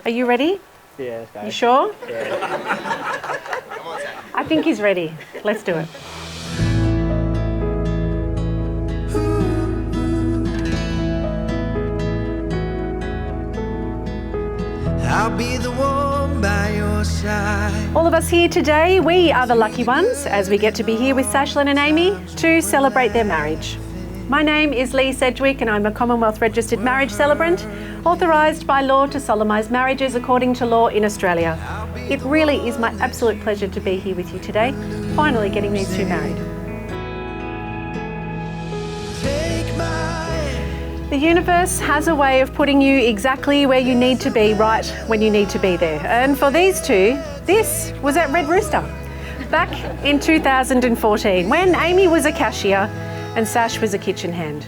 Are you ready? Yeah, let's go. You sure? Yeah. I think he's ready. Let's do it. I'll be the one by your side. All of us here today, we are the lucky ones as we get to be here with Sashlin and Amy to celebrate their marriage. My name is Lee Sedgwick and I'm a Commonwealth Registered Marriage Celebrant, authorised by law to solemnise marriages according to law in Australia. It really is my absolute pleasure to be here with you today, finally getting these two married. The universe has a way of putting you exactly where you need to be right when you need to be there. And for these two, this was at Red Rooster back in 2014 when Amy was a cashier and Sash was a kitchen hand.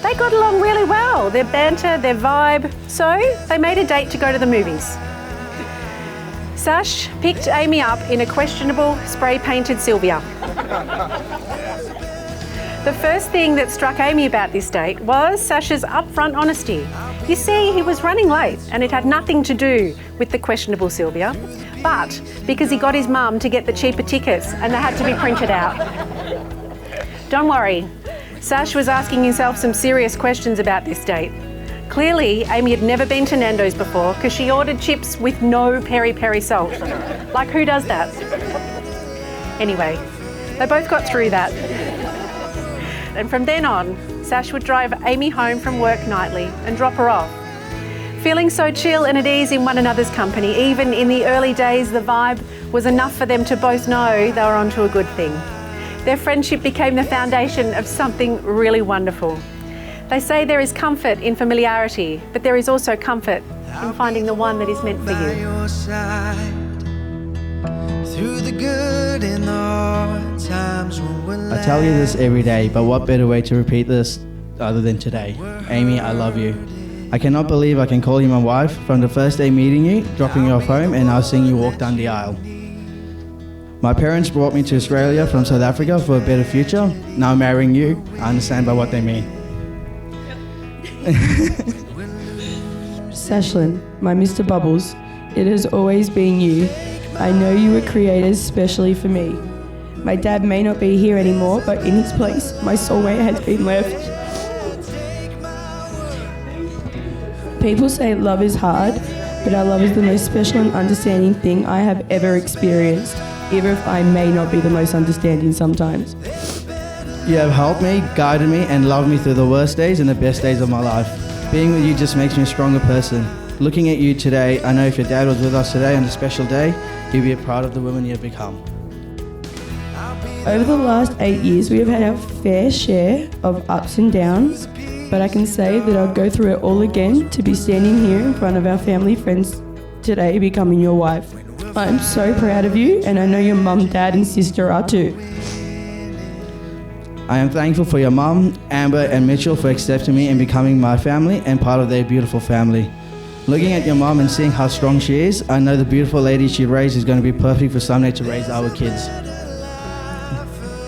They got along really well, their banter, their vibe, so they made a date to go to the movies. Sash picked Amy up in a questionable spray-painted Sylvia. The first thing that struck Amy about this date was Sash's upfront honesty. You see, he was running late and it had nothing to do with the questionable Sylvia, but because he got his mum to get the cheaper tickets and they had to be printed out. Don't worry, Sash was asking himself some serious questions about this date. Clearly, Amy had never been to Nando's before because she ordered chips with no peri-peri salt. Like, who does that? Anyway, they both got through that. And from then on, Sash would drive Amy home from work nightly and drop her off. Feeling so chill and at ease in one another's company, even in the early days, the vibe was enough for them to both know they were onto a good thing. Their friendship became the foundation of something really wonderful. They say there is comfort in familiarity, but there is also comfort in finding the one that is meant for you. Through the good and the hard times when we're I tell you this every day, but what better way to repeat this other than today? Amy, I love you. I cannot believe I can call you my wife from the first day meeting you, dropping you off home, and now seeing you walk down the aisle. My parents brought me to Australia from South Africa for a better future. Now marrying you, I understand by what they mean. Sashlin, my Mr. Bubbles, it has always been you. I know you were created especially for me. My dad may not be here anymore, but in his place, my soulmate has been left. People say love is hard, but our love is the most special and understanding thing I have ever experienced, even if I may not be the most understanding sometimes. You have helped me, guided me, and loved me through the worst days and the best days of my life. Being with you just makes me a stronger person. Looking at you today, I know if your dad was with us today on a special day, he'd be proud of the woman you have become. Over the last 8 years, we have had our fair share of ups and downs, but I can say that I'll go through it all again to be standing here in front of our family friends today becoming your wife. I'm so proud of you, and I know your mum, dad and sister are too. I am thankful for your mum, Amber and Mitchell for accepting me and becoming my family and part of their beautiful family. Looking at your mum and seeing how strong she is, I know the beautiful lady she raised is going to be perfect for someday to raise our kids.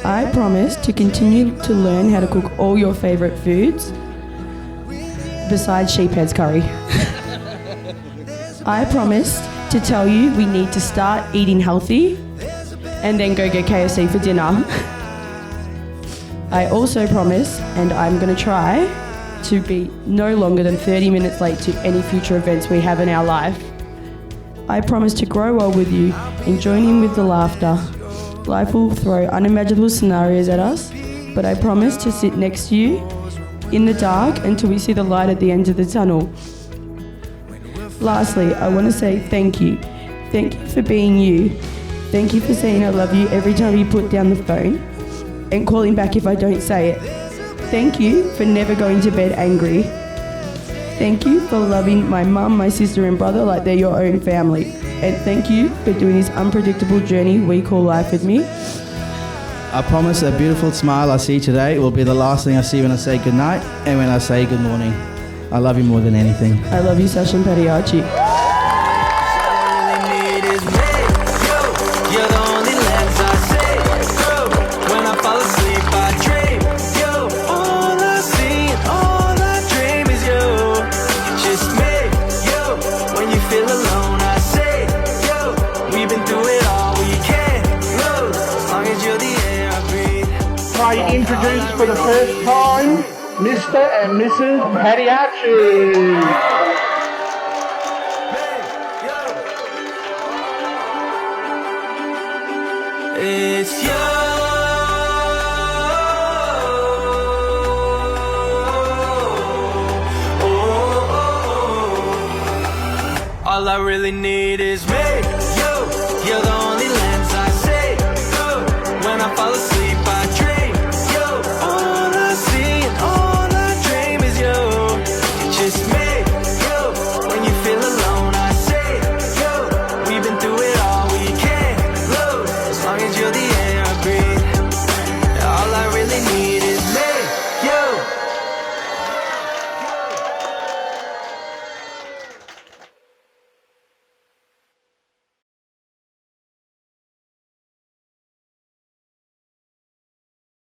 I promise to continue to learn how to cook all your favourite foods, besides sheephead's curry. I promise to tell you we need to start eating healthy and then go get KFC for dinner. I also promise, and I'm going to try, to be no longer than 30 minutes late to any future events we have in our life. I promise to grow well with you and join in with the laughter. Life will throw unimaginable scenarios at us, but I promise to sit next to you in the dark until we see the light at the end of the tunnel. Lastly, I want to say thank you. Thank you for being you. Thank you for saying I love you every time you put down the phone and calling back if I don't say it. Thank you for never going to bed angry. Thank you for loving my mum, my sister and brother like they're your own family. And thank you for doing this unpredictable journey we call life with me. I promise that beautiful smile I see today will be the last thing I see when I say goodnight and when I say good morning. I love you more than anything. I love you, Sashlin Amy. When you feel alone. I say, yo, we've been through it all. We can't lose as long as you're the air I breathe. I introduce for the first time Mr. and Mrs. Padiachi. It's you. All I really need is me, you. You're the only lens I see. When I fall asleep.